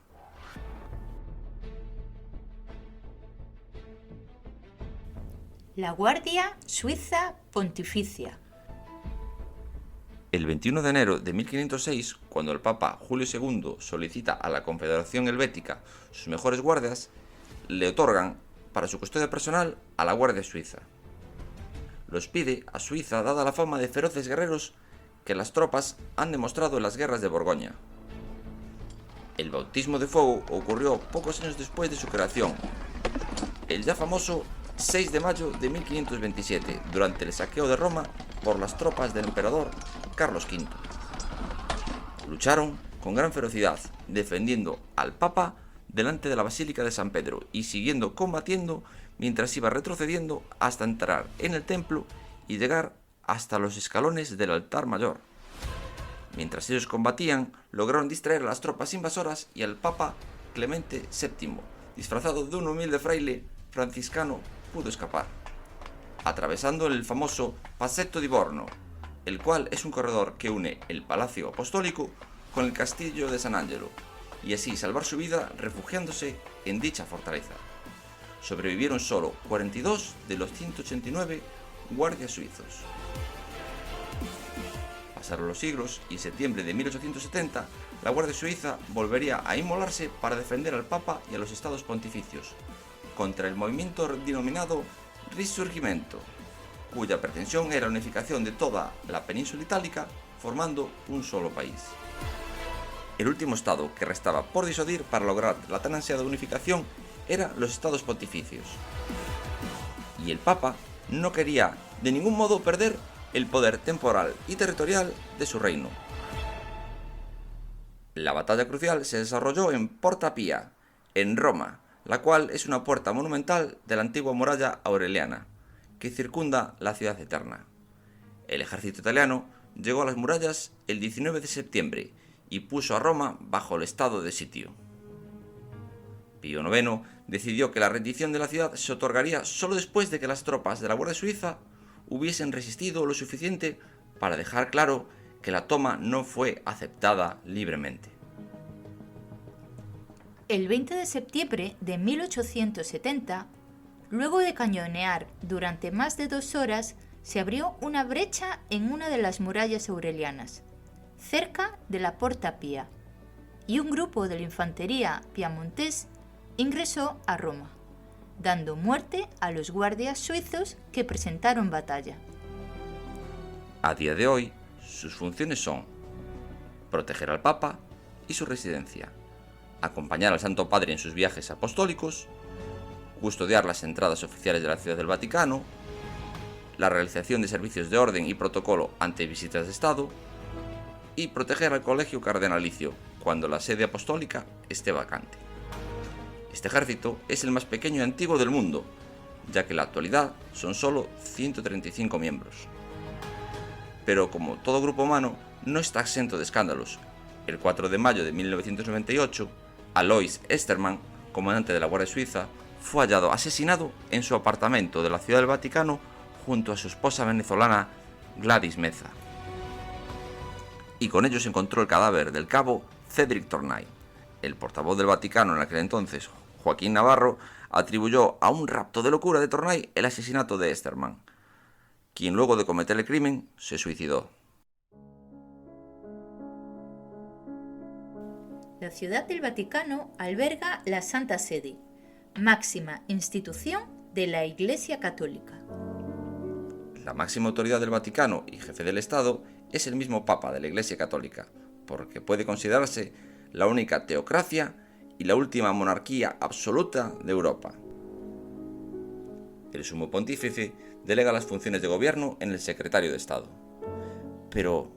La Guardia Suiza Pontificia. El 21 de enero de 1506, cuando el Papa Julio II solicita a la Confederación Helvética sus mejores guardias, le otorgan para su custodia personal a la Guardia Suiza. Los pide a Suiza dada la fama de feroces guerreros que las tropas han demostrado en las guerras de Borgoña. El bautismo de fuego ocurrió pocos años después de su creación, el ya famoso 6 de mayo de 1527, durante el saqueo de Roma por las tropas del emperador Carlos V. Lucharon con gran ferocidad, defendiendo al Papa delante de la Basílica de San Pedro y siguiendo combatiendo mientras iba retrocediendo hasta entrar en el templo y llegar hasta los escalones del altar mayor. Mientras ellos combatían, lograron distraer a las tropas invasoras y al Papa Clemente VII, disfrazado de un humilde fraile franciscano, pudo escapar, atravesando el famoso Passetto di Borno, el cual es un corredor que une el Palacio Apostólico con el Castillo de San Angelo, y así salvar su vida refugiándose en dicha fortaleza. Sobrevivieron solo 42 de los 189 guardias suizos. Pasaron los siglos y en septiembre de 1870 la Guardia Suiza volvería a inmolarse para defender al Papa y a los estados pontificios contra el movimiento denominado Risorgimento, cuya pretensión era la unificación de toda la península itálica formando un solo país. El último estado que restaba por disuadir para lograr la tan ansiada unificación eran los estados pontificios. Y el Papa no quería de ningún modo perder el poder temporal y territorial de su reino. La batalla crucial se desarrolló en Porta Pia, en Roma, la cual es una puerta monumental de la antigua muralla aureliana, que circunda la ciudad eterna. El ejército italiano llegó a las murallas el 19 de septiembre y puso a Roma bajo el estado de sitio. Pío IX decidió que la rendición de la ciudad se otorgaría solo después de que las tropas de la Guardia Suiza hubiesen resistido lo suficiente para dejar claro que la toma no fue aceptada libremente. El 20 de septiembre de 1870, luego de cañonear durante más de 2 horas, se abrió una brecha en una de las murallas aurelianas, cerca de la Porta Pia, y un grupo de la infantería piamontés ingresó a Roma, dando muerte a los guardias suizos que presentaron batalla. A día de hoy, sus funciones son proteger al Papa y su residencia, acompañar al Santo Padre en sus viajes apostólicos, custodiar las entradas oficiales de la Ciudad del Vaticano, la realización de servicios de orden y protocolo ante visitas de Estado, y proteger al colegio cardenalicio cuando la sede apostólica esté vacante. Este ejército es el más pequeño y antiguo del mundo, ya que en la actualidad son solo 135 miembros. Pero como todo grupo humano, no está exento de escándalos. El 4 de mayo de 1998, Alois Estermann, comandante de la Guardia Suiza, fue hallado asesinado en su apartamento de la Ciudad del Vaticano junto a su esposa venezolana Gladys Meza. Y con ello se encontró el cadáver del cabo Cédric Tournay. El portavoz del Vaticano en aquel entonces, Joaquín Navarro, atribuyó a un rapto de locura de Tournay el asesinato de Estermann, quien luego de cometer el crimen se suicidó. La Ciudad del Vaticano alberga la Santa Sede, máxima institución de la Iglesia Católica. La máxima autoridad del Vaticano y jefe del Estado es el mismo Papa de la Iglesia Católica, porque puede considerarse la única teocracia y la última monarquía absoluta de Europa. El sumo pontífice delega las funciones de gobierno en el secretario de Estado. Pero,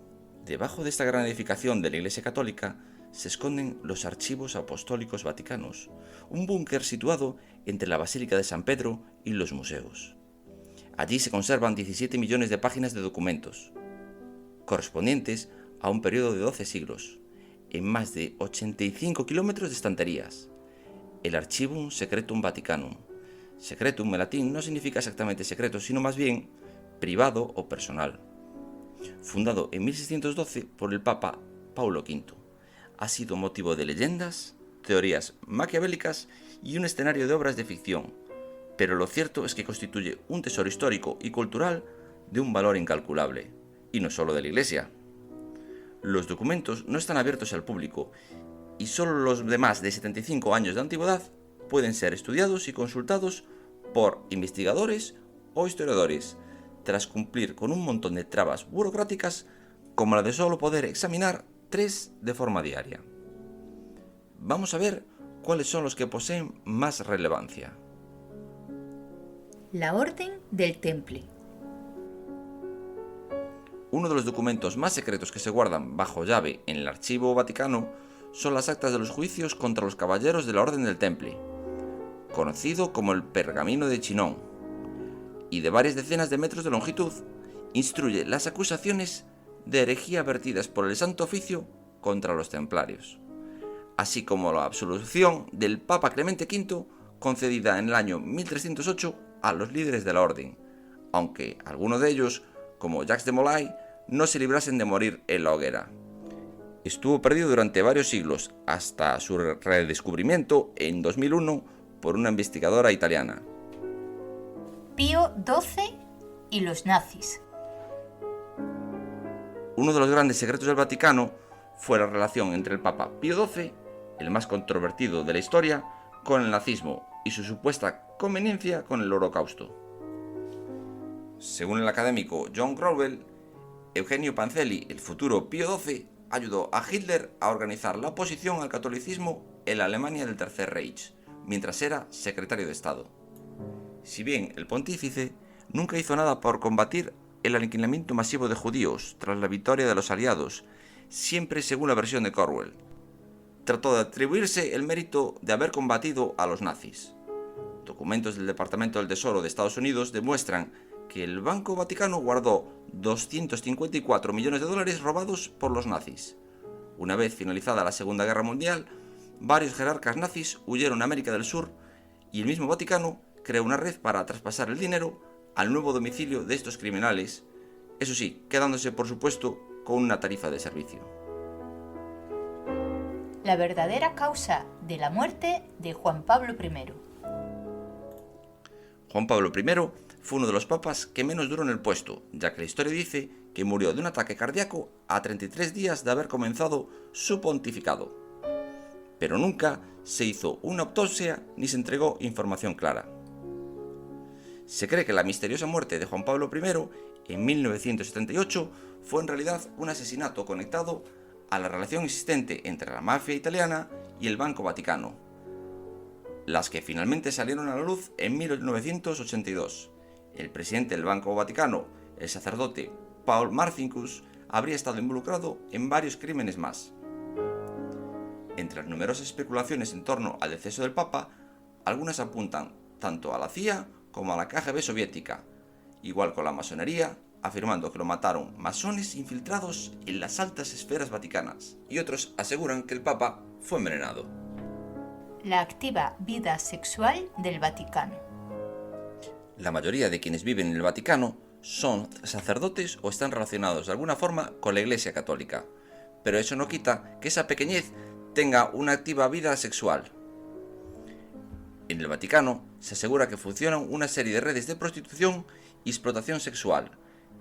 debajo de esta gran edificación de la Iglesia Católica, se esconden los archivos apostólicos vaticanos, un búnker situado entre la Basílica de San Pedro y los museos. Allí se conservan 17 millones de páginas de documentos, correspondientes a un periodo de 12 siglos, en más de 85 kilómetros de estanterías. El Archivum Secretum Vaticanum. Secretum en latín no significa exactamente secreto, sino más bien privado o personal. Fundado en 1612 por el Papa Paulo V, ha sido motivo de leyendas, teorías maquiavélicas y un escenario de obras de ficción, pero lo cierto es que constituye un tesoro histórico y cultural de un valor incalculable, y no solo de la Iglesia. Los documentos no están abiertos al público y solo los de más de 75 años de antigüedad pueden ser estudiados y consultados por investigadores o historiadores, tras cumplir con un montón de trabas burocráticas como la de solo poder examinar 3 de forma diaria. Vamos a ver cuáles son los que poseen más relevancia. La Orden del Temple. Uno de los documentos más secretos que se guardan bajo llave en el Archivo Vaticano son las actas de los juicios contra los caballeros de la Orden del Temple, conocido como el Pergamino de Chinon, y de varias decenas de metros de longitud, instruye las acusaciones de herejía vertidas por el Santo Oficio contra los templarios, así como la absolución del Papa Clemente V concedida en el año 1308 a los líderes de la orden, aunque algunos de ellos, como Jacques de Molay, no se librasen de morir en la hoguera. Estuvo perdido durante varios siglos, hasta su redescubrimiento en 2001 por una investigadora italiana. Pío XII y los nazis. Uno de los grandes secretos del Vaticano fue la relación entre el Papa Pío XII, el más controvertido de la historia, con el nazismo y su supuesta conveniencia con el Holocausto. Según el académico John Crowell, Eugenio Pancelli, el futuro Pío XII, ayudó a Hitler a organizar la oposición al catolicismo en la Alemania del Tercer Reich, mientras era secretario de Estado. Si bien el pontífice nunca hizo nada por combatir el aniquilamiento masivo de judíos tras la victoria de los aliados, siempre según la versión de Crowell, trató de atribuirse el mérito de haber combatido a los nazis. Documentos del Departamento del Tesoro de Estados Unidos demuestran que el Banco Vaticano guardó 254 millones de dólares robados por los nazis. Una vez finalizada la Segunda Guerra Mundial, varios jerarcas nazis huyeron a América del Sur y el mismo Vaticano creó una red para traspasar el dinero al nuevo domicilio de estos criminales, eso sí, quedándose por supuesto con una tarifa de servicio. La verdadera causa de la muerte de Juan Pablo I. Juan Pablo I fue uno de los papas que menos duró en el puesto, ya que la historia dice que murió de un ataque cardíaco a 33 días de haber comenzado su pontificado. Pero nunca se hizo una autopsia ni se entregó información clara. Se cree que la misteriosa muerte de Juan Pablo I en 1978 fue en realidad un asesinato conectado a la relación existente entre la mafia italiana y el Banco Vaticano, las que finalmente salieron a la luz en 1982. El presidente del Banco Vaticano, el sacerdote Paul Marcinkus, habría estado involucrado en varios crímenes más. Entre las numerosas especulaciones en torno al deceso del Papa, algunas apuntan tanto a la CIA como a la KGB soviética, igual con la masonería, afirmando que lo mataron masones infiltrados en las altas esferas vaticanas, y otros aseguran que el Papa fue envenenado. La activa vida sexual del Vaticano. La mayoría de quienes viven en el Vaticano son sacerdotes o están relacionados de alguna forma con la Iglesia Católica, pero eso no quita que esa pequeñez tenga una activa vida sexual. En el Vaticano se asegura que funcionan una serie de redes de prostitución y explotación sexual.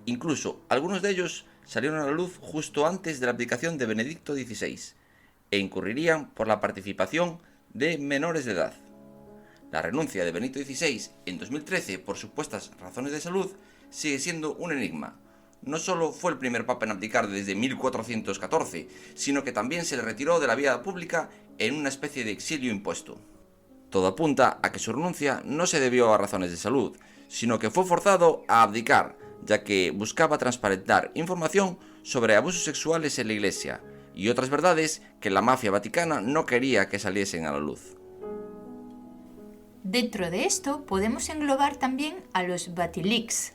Incluso algunos de ellos salieron a la luz justo antes de la abdicación de Benedicto XVI e incurrirían por la participación de menores de edad. La renuncia de Benedicto XVI en 2013 por supuestas razones de salud sigue siendo un enigma. No solo fue el primer papa en abdicar desde 1414, sino que también se le retiró de la vida pública en una especie de exilio impuesto. Todo apunta a que su renuncia no se debió a razones de salud, sino que fue forzado a abdicar, ya que buscaba transparentar información sobre abusos sexuales en la Iglesia y otras verdades que la mafia vaticana no quería que saliesen a la luz. Dentro de esto podemos englobar también a los Vatileaks.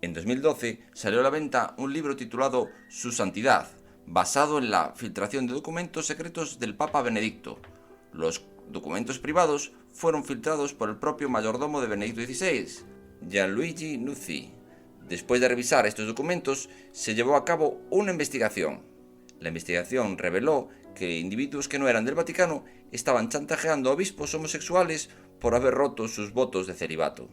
En 2012 salió a la venta un libro titulado Su Santidad, basado en la filtración de documentos secretos del Papa Benedicto. Los documentos privados fueron filtrados por el propio mayordomo de Benedicto XVI, Gianluigi Nuzzi. Después de revisar estos documentos, se llevó a cabo una investigación. La investigación reveló que individuos que no eran del Vaticano estaban chantajeando a obispos homosexuales por haber roto sus votos de celibato.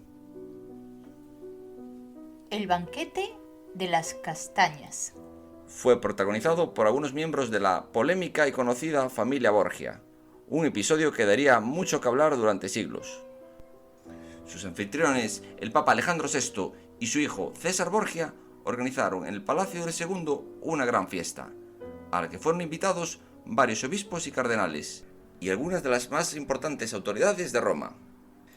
El banquete de las castañas. Fue protagonizado por algunos miembros de la polémica y conocida familia Borgia, un episodio que daría mucho que hablar durante siglos. Sus anfitriones, el Papa Alejandro VI y su hijo César Borgia, organizaron en el Palacio del Segundo una gran fiesta, a la que fueron invitados varios obispos y cardenales, y algunas de las más importantes autoridades de Roma.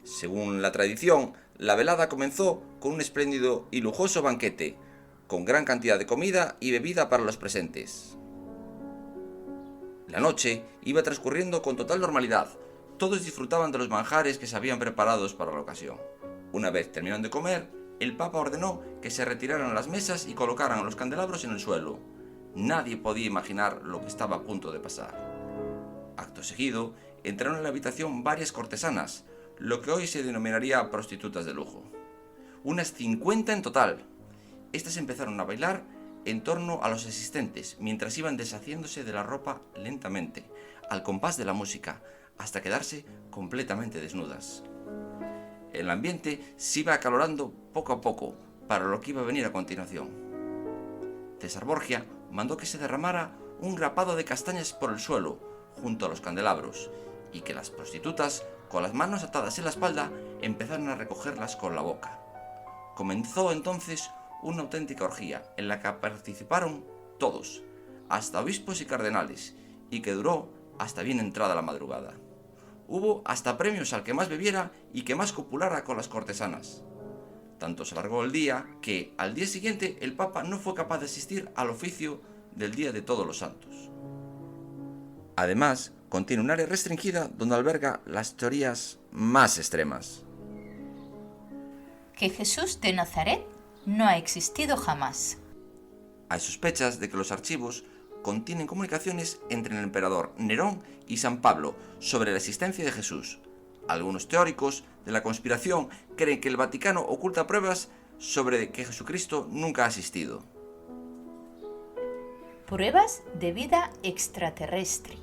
Según la tradición, la velada comenzó con un espléndido y lujoso banquete, con gran cantidad de comida y bebida para los presentes. La noche iba transcurriendo con total normalidad. Todos disfrutaban de los manjares que se habían preparados para la ocasión. Una vez terminaron de comer, el Papa ordenó que se retiraran las mesas y colocaran los candelabros en el suelo. Nadie podía imaginar lo que estaba a punto de pasar. Acto seguido, entraron en la habitación varias cortesanas, lo que hoy se denominaría prostitutas de lujo. Unas 50 en total. Estas empezaron a bailar en torno a los asistentes, mientras iban deshaciéndose de la ropa lentamente, al compás de la música, hasta quedarse completamente desnudas. El ambiente se iba acalorando poco a poco para lo que iba a venir a continuación. César Borgia mandó que se derramara un grapado de castañas por el suelo, junto a los candelabros, y que las prostitutas, con las manos atadas en la espalda, empezaron a recogerlas con la boca. Comenzó entonces una auténtica orgía en la que participaron todos, hasta obispos y cardenales, y que duró hasta bien entrada la madrugada. Hubo hasta premios al que más bebiera y que más copulara con las cortesanas. Tanto se alargó el día que, al día siguiente, el Papa no fue capaz de asistir al oficio del Día de Todos los Santos. Además, contiene un área restringida donde alberga las teorías más extremas. Que Jesús de Nazaret no ha existido jamás. Hay sospechas de que los archivos contienen comunicaciones entre el emperador Nerón y San Pablo sobre la existencia de Jesús. Algunos teóricos de la conspiración creen que el Vaticano oculta pruebas sobre que Jesucristo nunca ha existido. Pruebas de vida extraterrestre.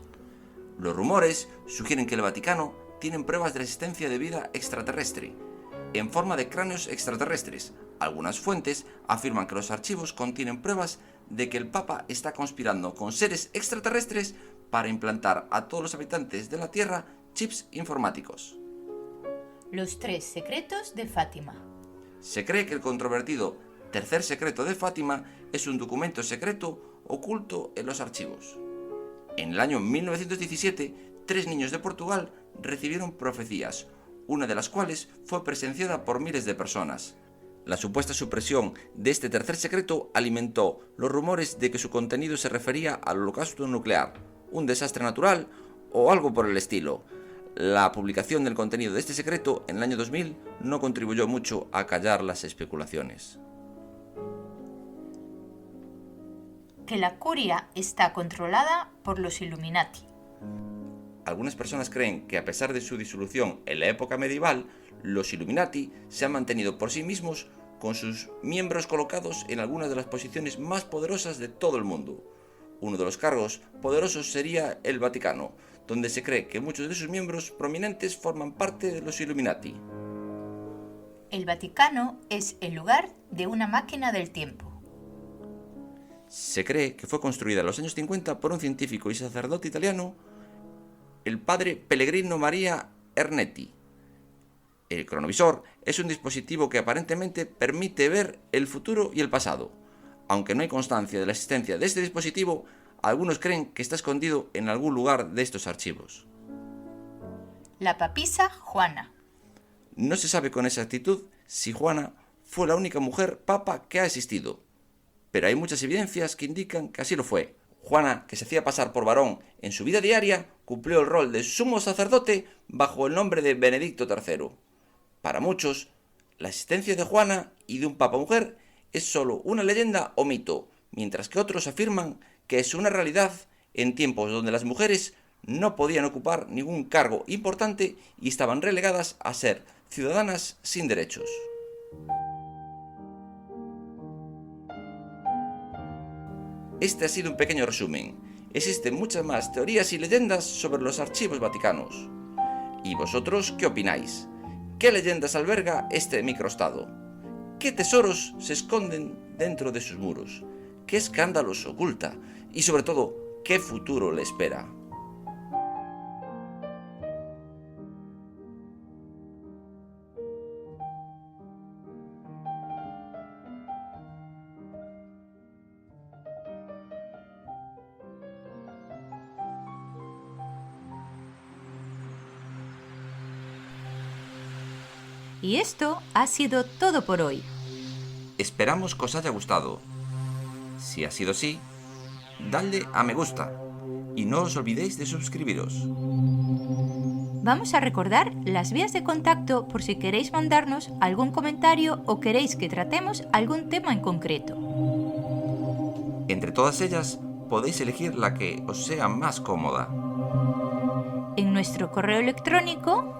Los rumores sugieren que el Vaticano tiene pruebas de la existencia de vida extraterrestre, en forma de cráneos extraterrestres. Algunas fuentes afirman que los archivos contienen pruebas de que el Papa está conspirando con seres extraterrestres para implantar a todos los habitantes de la Tierra chips informáticos. Los 3 secretos de Fátima. Se cree que el controvertido Tercer Secreto de Fátima es un documento secreto oculto en los archivos. En el año 1917, 3 niños de Portugal recibieron profecías, una de las cuales fue presenciada por miles de personas. La supuesta supresión de este tercer secreto alimentó los rumores de que su contenido se refería al holocausto nuclear, un desastre natural o algo por el estilo. La publicación del contenido de este secreto en el año 2000 no contribuyó mucho a callar las especulaciones. Que la curia está controlada por los Illuminati. Algunas personas creen que a pesar de su disolución en la época medieval, los Illuminati se han mantenido por sí mismos con sus miembros colocados en algunas de las posiciones más poderosas de todo el mundo. Uno de los cargos poderosos sería el Vaticano, donde se cree que muchos de sus miembros prominentes forman parte de los Illuminati. El Vaticano es el lugar de una máquina del tiempo. Se cree que fue construida en los años 50 por un científico y sacerdote italiano, el padre Pellegrino Maria Ernetti. El cronovisor es un dispositivo que aparentemente permite ver el futuro y el pasado. Aunque no hay constancia de la existencia de este dispositivo, algunos creen que está escondido en algún lugar de estos archivos. La papisa Juana. No se sabe con exactitud si Juana fue la única mujer papa que ha existido, pero hay muchas evidencias que indican que así lo fue. Juana, que se hacía pasar por varón en su vida diaria, cumplió el rol de sumo sacerdote bajo el nombre de Benedicto III. Para muchos, la existencia de Juana y de un papa mujer es solo una leyenda o mito, mientras que otros afirman que es una realidad en tiempos donde las mujeres no podían ocupar ningún cargo importante y estaban relegadas a ser ciudadanas sin derechos. Este ha sido un pequeño resumen. Existen muchas más teorías y leyendas sobre los archivos vaticanos. ¿Y vosotros qué opináis? ¿Qué leyendas alberga este microestado? ¿Qué tesoros se esconden dentro de sus muros? ¿Qué escándalos oculta? Y sobre todo, ¿qué futuro le espera? Y esto ha sido todo por hoy. Esperamos que os haya gustado. Si ha sido así, dadle a me gusta y no os olvidéis de suscribiros. Vamos a recordar las vías de contacto por si queréis mandarnos algún comentario o queréis que tratemos algún tema en concreto. Entre todas ellas, podéis elegir la que os sea más cómoda. En nuestro correo electrónico,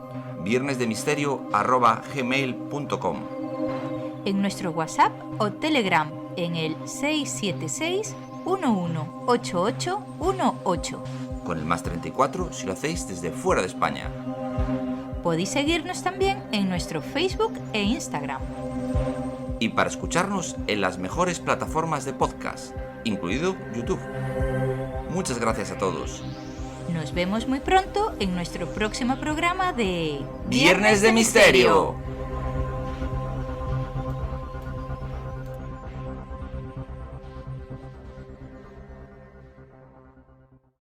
viernesdemisterio@gmail.com. en nuestro WhatsApp o Telegram en el 676 118818, con el +34 si lo hacéis desde fuera de España. Podéis seguirnos también en nuestro Facebook e Instagram. Y para escucharnos en las mejores plataformas de podcast, incluido YouTube. Muchas gracias a todos. Nos vemos muy pronto en nuestro próximo programa de Viernes de Misterio.